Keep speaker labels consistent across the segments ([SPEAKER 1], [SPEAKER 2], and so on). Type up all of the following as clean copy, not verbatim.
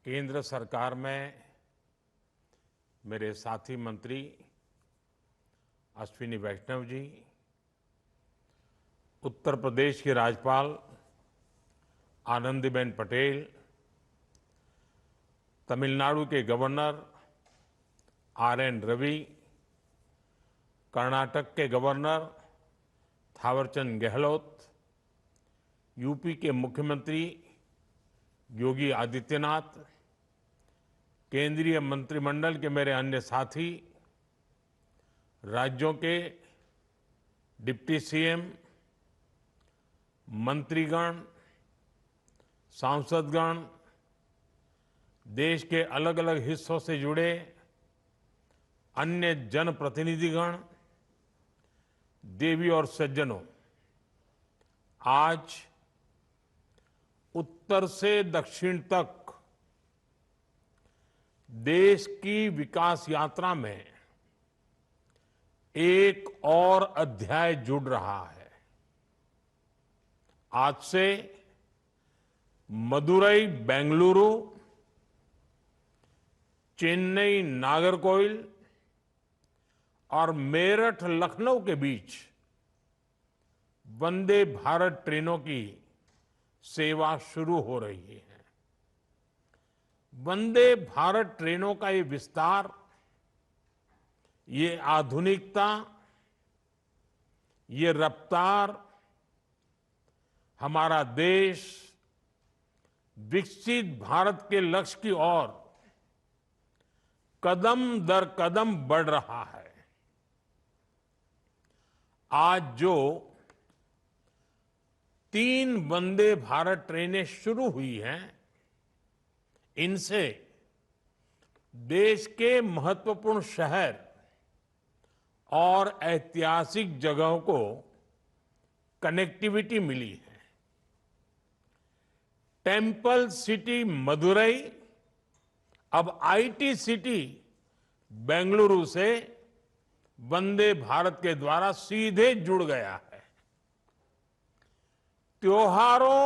[SPEAKER 1] केंद्र सरकार में मेरे साथी मंत्री अश्विनी वैष्णव जी, उत्तर प्रदेश की राज्यपाल आनंदीबेन पटेल, तमिलनाडु के गवर्नर आर.एन. रवि, कर्नाटक के गवर्नर थावरचंद गहलोत, यूपी के मुख्यमंत्री योगी आदित्यनाथ, केंद्रीय मंत्रिमंडल के मेरे अन्य साथी, राज्यों के डिप्टी सीएम, मंत्रीगण, सांसदगण, देश के अलग अलग हिस्सों से जुड़े अन्य जनप्रतिनिधिगण, देवी और सज्जनों, आज उत्तर से दक्षिण तक देश की विकास यात्रा में एक और अध्याय जुड़ रहा है। आज से मदुरई बेंगलुरु, चेन्नई नागरकोइल और मेरठ लखनऊ के बीच वंदे भारत ट्रेनों की सेवा शुरू हो रही है। वंदे भारत ट्रेनों का ये विस्तार, ये आधुनिकता, ये रफ्तार हमारा देश विकसित भारत के लक्ष्य की ओर कदम दर कदम बढ़ रहा है। आज जो 3 वंदे भारत ट्रेनें शुरू हुई हैं, इनसे देश के महत्वपूर्ण शहर और ऐतिहासिक जगहों को कनेक्टिविटी मिली है। टेम्पल सिटी मदुरई अब आईटी सिटी बेंगलुरु से वंदे भारत के द्वारा सीधे जुड़ गया है। त्योहारों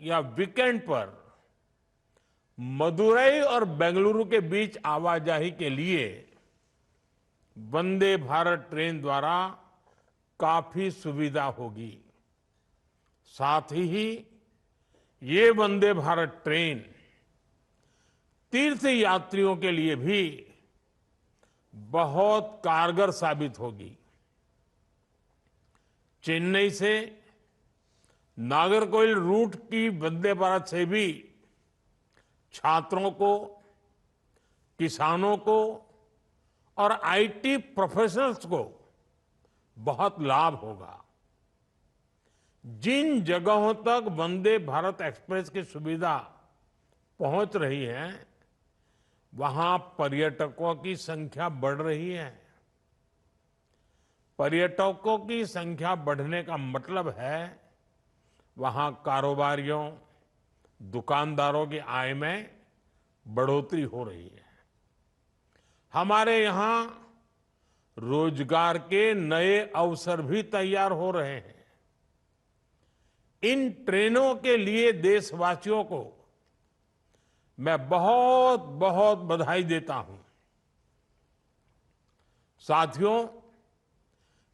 [SPEAKER 1] या वीकेंड पर मदुरई और बेंगलुरु के बीच आवाजाही के लिए वंदे भारत ट्रेन द्वारा काफी सुविधा होगी। साथ ही ये वंदे भारत ट्रेन तीर्थ यात्रियों के लिए भी बहुत कारगर साबित होगी। चेन्नई से नागरकोइल रूट की वंदे भारत से भी छात्रों को, किसानों को और आईटी प्रोफेशनल्स को बहुत लाभ होगा। जिन जगहों तक वंदे भारत एक्सप्रेस की सुविधा पहुंच रही है, वहां पर्यटकों की संख्या बढ़ रही है। पर्यटकों की संख्या बढ़ने का मतलब है वहां कारोबारियों, दुकानदारों की आय में बढ़ोतरी हो रही है। हमारे यहां रोजगार के नए अवसर भी तैयार हो रहे हैं। इन ट्रेनों के लिए देशवासियों को मैं बहुत बहुत बधाई देता हूं। साथियों,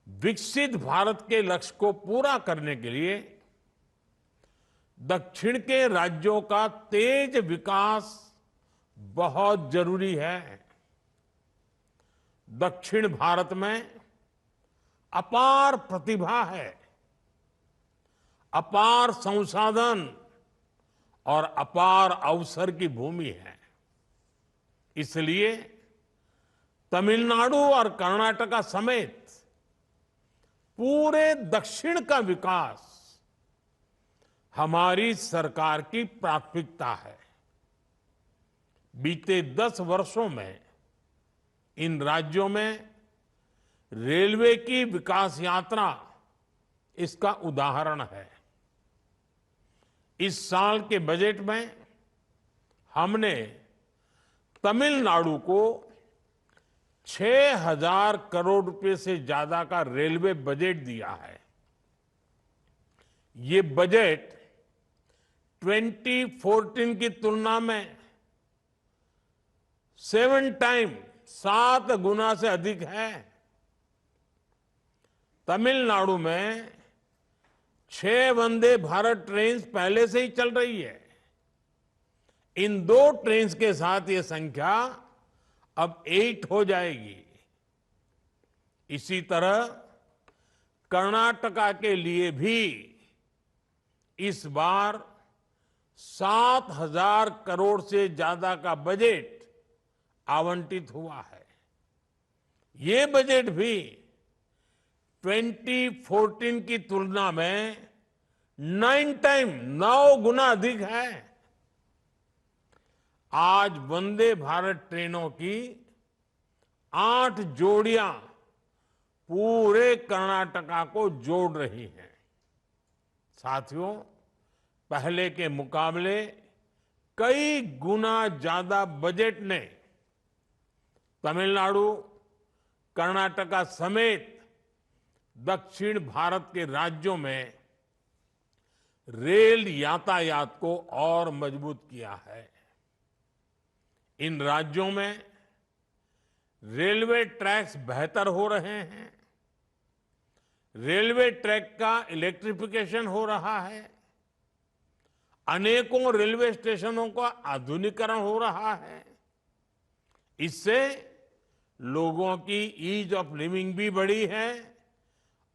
[SPEAKER 1] विकसित भारत के लक्ष्य को पूरा करने के लिए दक्षिण के राज्यों का तेज विकास बहुत जरूरी है। दक्षिण भारत में अपार प्रतिभा है, अपार संसाधन और अपार अवसर की भूमि है। इसलिए तमिलनाडु और कर्नाटक समेत पूरे दक्षिण का विकास हमारी सरकार की प्राथमिकता है। बीते 10 वर्षों में इन राज्यों में रेलवे की विकास यात्रा इसका उदाहरण है। इस साल के बजट में हमने तमिलनाडु को 6,000 करोड़ रुपए से ज्यादा का रेलवे बजट दिया है। ये बजट 2014 की तुलना में 7 टाइम 7 गुना से अधिक है। तमिलनाडु में 6 वंदे भारत ट्रेन पहले से ही चल रही है। इन 2 ट्रेन के साथ ये संख्या अब 8 हो जाएगी। इसी तरह कर्नाटका के लिए भी इस बार 7,000 करोड़ से ज्यादा का बजट आवंटित हुआ है। ये बजट भी 2014 की तुलना में 9 गुना अधिक है। आज वंदे भारत ट्रेनों की 8 जोड़ियां पूरे कर्नाटका को जोड़ रही हैं। साथियों, पहले के मुकाबले कई गुना ज्यादा बजट ने तमिलनाडु, कर्नाटका समेत दक्षिण भारत के राज्यों में रेल यातायात को और मजबूत किया है। इन राज्यों में रेलवे ट्रैक्स बेहतर हो रहे हैं। रेलवे ट्रैक का इलेक्ट्रिफिकेशन हो रहा है। अनेकों रेलवे स्टेशनों का आधुनिकीकरण हो रहा है। इससे लोगों की ईज ऑफ लिविंग भी बढ़ी है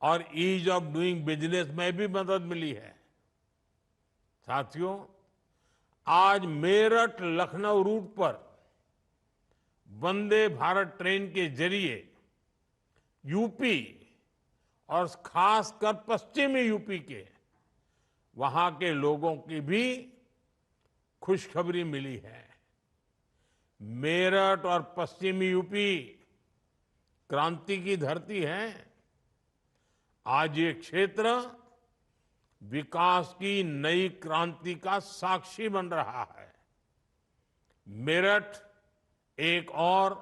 [SPEAKER 1] और ईज ऑफ डूइंग बिजनेस में भी मदद मिली है। साथियों, आज मेरठ लखनऊ रूट पर वंदे भारत ट्रेन के जरिए यूपी और खासकर पश्चिमी यूपी के वहां के लोगों की भी खुशखबरी मिली है। मेरठ और पश्चिमी यूपी क्रांति की धरती है। आज ये क्षेत्र विकास की नई क्रांति का साक्षी बन रहा है। मेरठ एक और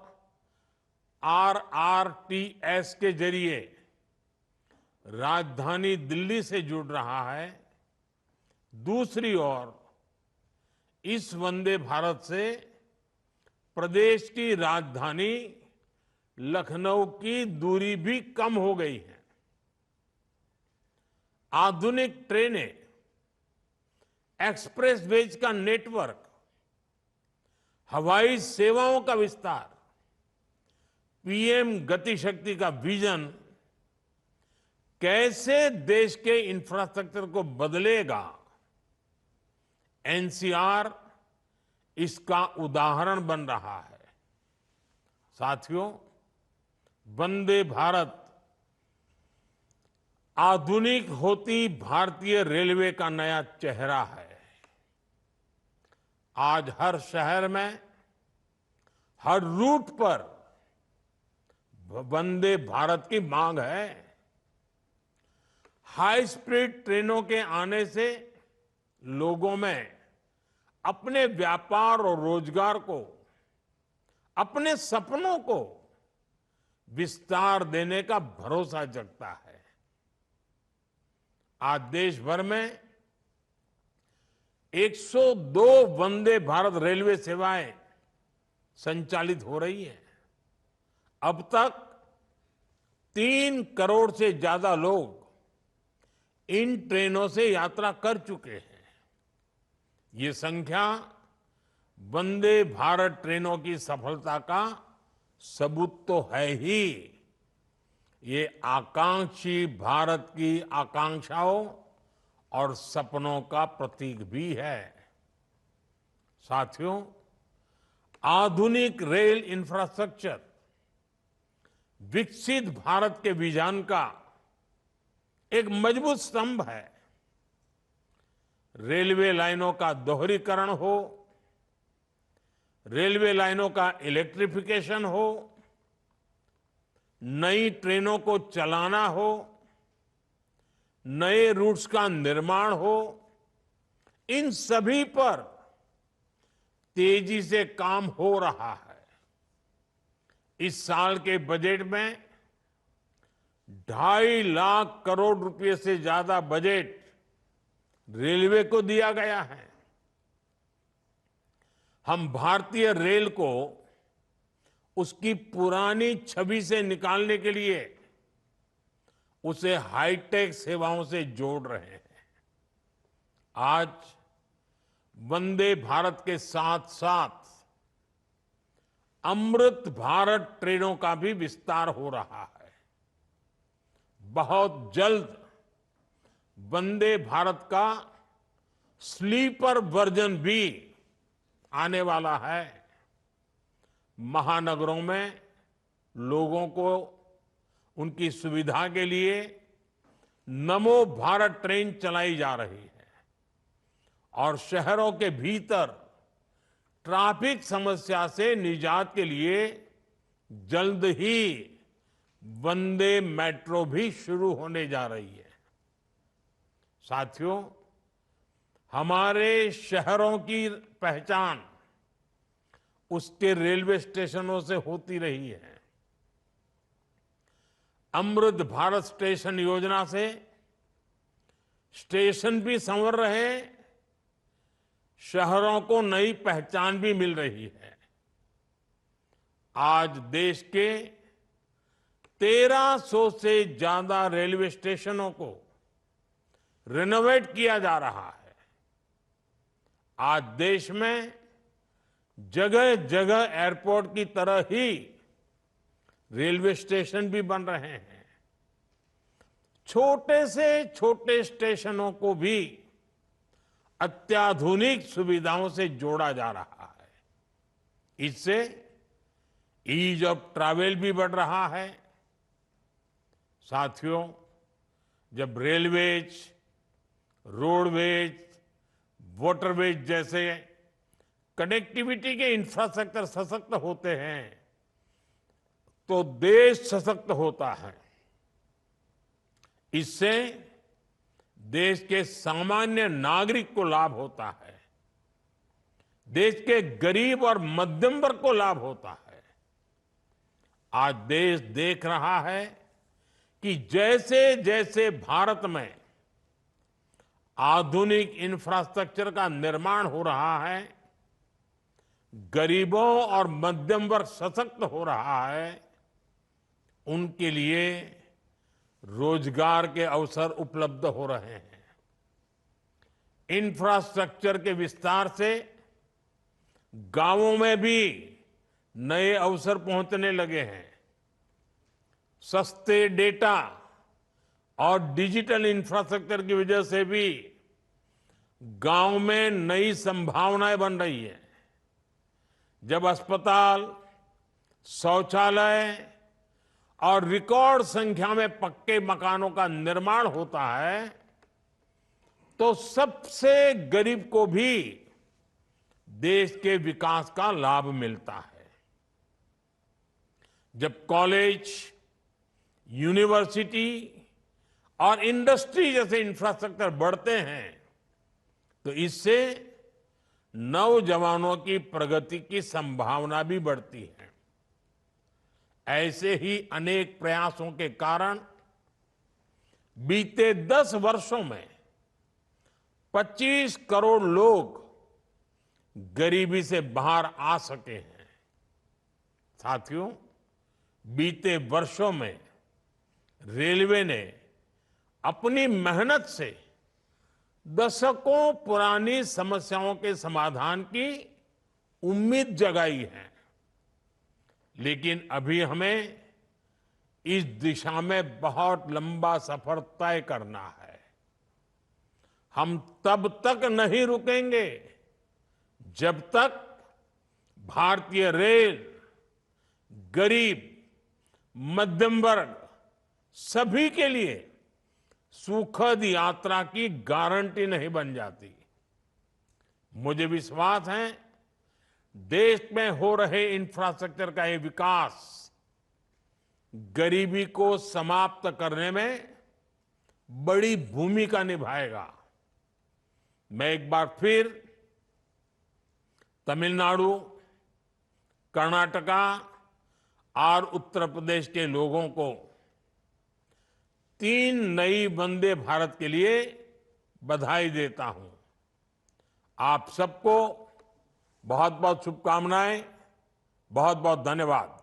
[SPEAKER 1] RRTS के जरिए राजधानी दिल्ली से जुड़ रहा है। दूसरी ओर इस वंदे भारत से प्रदेश की राजधानी लखनऊ की दूरी भी कम हो गई है। आधुनिक ट्रेनें, एक्सप्रेसवेज का नेटवर्क, हवाई सेवाओं का विस्तार, पीएम गति शक्ति का विजन कैसे देश के इंफ्रास्ट्रक्चर को बदलेगा, एनसीआर इसका उदाहरण बन रहा है। साथियों, वंदे भारत आधुनिक होती भारतीय रेलवे का नया चेहरा है। आज हर शहर में, हर रूट पर वंदे भारत की मांग है। हाई स्पीड ट्रेनों के आने से लोगों में अपने व्यापार और रोजगार को, अपने सपनों को विस्तार देने का भरोसा जगता है। आज देश भर में 102 वंदे भारत रेलवे सेवाएं संचालित हो रही हैं। अब तक 3 करोड़ से ज्यादा लोग इन ट्रेनों से यात्रा कर चुके हैं। ये संख्या वंदे भारत ट्रेनों की सफलता का सबूत तो है ही, ये आकांक्षी भारत की आकांक्षाओं और सपनों का प्रतीक भी है। साथियों, आधुनिक रेल इंफ्रास्ट्रक्चर विकसित भारत के विजन का एक मजबूत स्तंभ है। रेलवे लाइनों का दोहरीकरण हो, रेलवे लाइनों का इलेक्ट्रिफिकेशन हो, नई ट्रेनों को चलाना हो, नए रूट्स का निर्माण हो, इन सभी पर तेजी से काम हो रहा है। इस साल के बजट में 2.5 लाख करोड़ रुपए से ज्यादा बजट रेलवे को दिया गया है। हम भारतीय रेल को उसकी पुरानी छवि से निकालने के लिए उसे हाईटेक सेवाओं से जोड़ रहे हैं। आज वंदे भारत के साथ साथ अमृत भारत ट्रेनों का भी विस्तार हो रहा है। बहुत जल्द वंदे भारत का स्लीपर वर्जन भी आने वाला है। महानगरों में लोगों को उनकी सुविधा के लिए नमो भारत ट्रेन चलाई जा रही है और शहरों के भीतर ट्रैफिक समस्या से निजात के लिए जल्द ही वंदे मेट्रो भी शुरू होने जा रही है। साथियों, हमारे शहरों की पहचान उसके रेलवे स्टेशनों से होती रही है। अमृत भारत स्टेशन योजना से स्टेशन भी संवर रहे, शहरों को नई पहचान भी मिल रही है। आज देश के 1300 से ज्यादा रेलवे स्टेशनों को रिनोवेट किया जा रहा है। आज देश में जगह जगह एयरपोर्ट की तरह ही रेलवे स्टेशन भी बन रहे हैं। छोटे से छोटे स्टेशनों को भी अत्याधुनिक सुविधाओं से जोड़ा जा रहा है। इससे ईज ऑफ ट्रैवल भी बढ़ रहा है। साथियों, जब रेलवेज, रोडवेज, वाटरवेज जैसे कनेक्टिविटी के इंफ्रास्ट्रक्चर सशक्त होते हैं तो देश सशक्त होता है। इससे देश के सामान्य नागरिक को लाभ होता है, देश के गरीब और मध्यम वर्ग को लाभ होता है। आज देश देख रहा है कि जैसे जैसे भारत में आधुनिक इंफ्रास्ट्रक्चर का निर्माण हो रहा है, गरीबों और मध्यम वर्ग सशक्त हो रहा है, उनके लिए रोजगार के अवसर उपलब्ध हो रहे हैं। इंफ्रास्ट्रक्चर के विस्तार से गांवों में भी नए अवसर पहुंचने लगे हैं। सस्ते डेटा और डिजिटल इंफ्रास्ट्रक्चर की वजह से भी गांव में नई संभावनाएं बन रही है। जब अस्पताल, शौचालय और रिकॉर्ड संख्या में पक्के मकानों का निर्माण होता है तो सबसे गरीब को भी देश के विकास का लाभ मिलता है। जब कॉलेज, यूनिवर्सिटी और इंडस्ट्री जैसे इंफ्रास्ट्रक्चर बढ़ते हैं तो इससे नौजवानों की प्रगति की संभावना भी बढ़ती है। ऐसे ही अनेक प्रयासों के कारण बीते 10 वर्षों में 25 करोड़ लोग गरीबी से बाहर आ सके हैं। साथियों, बीते वर्षों में रेलवे ने अपनी मेहनत से दशकों पुरानी समस्याओं के समाधान की उम्मीद जगाई है, लेकिन अभी हमें इस दिशा में बहुत लंबा सफर तय करना है। हम तब तक नहीं रुकेंगे जब तक भारतीय रेल गरीब, मध्यम वर्ग सभी के लिए सुखद यात्रा की गारंटी नहीं बन जाती। मुझे विश्वास है देश में हो रहे इंफ्रास्ट्रक्चर का ये विकास गरीबी को समाप्त करने में बड़ी भूमिका निभाएगा। मैं एक बार फिर तमिलनाडु, कर्नाटका और उत्तर प्रदेश के लोगों को 3 नई वंदे भारत के लिए बधाई देता हूं। आप सबको बहुत बहुत शुभकामनाएं, बहुत बहुत धन्यवाद।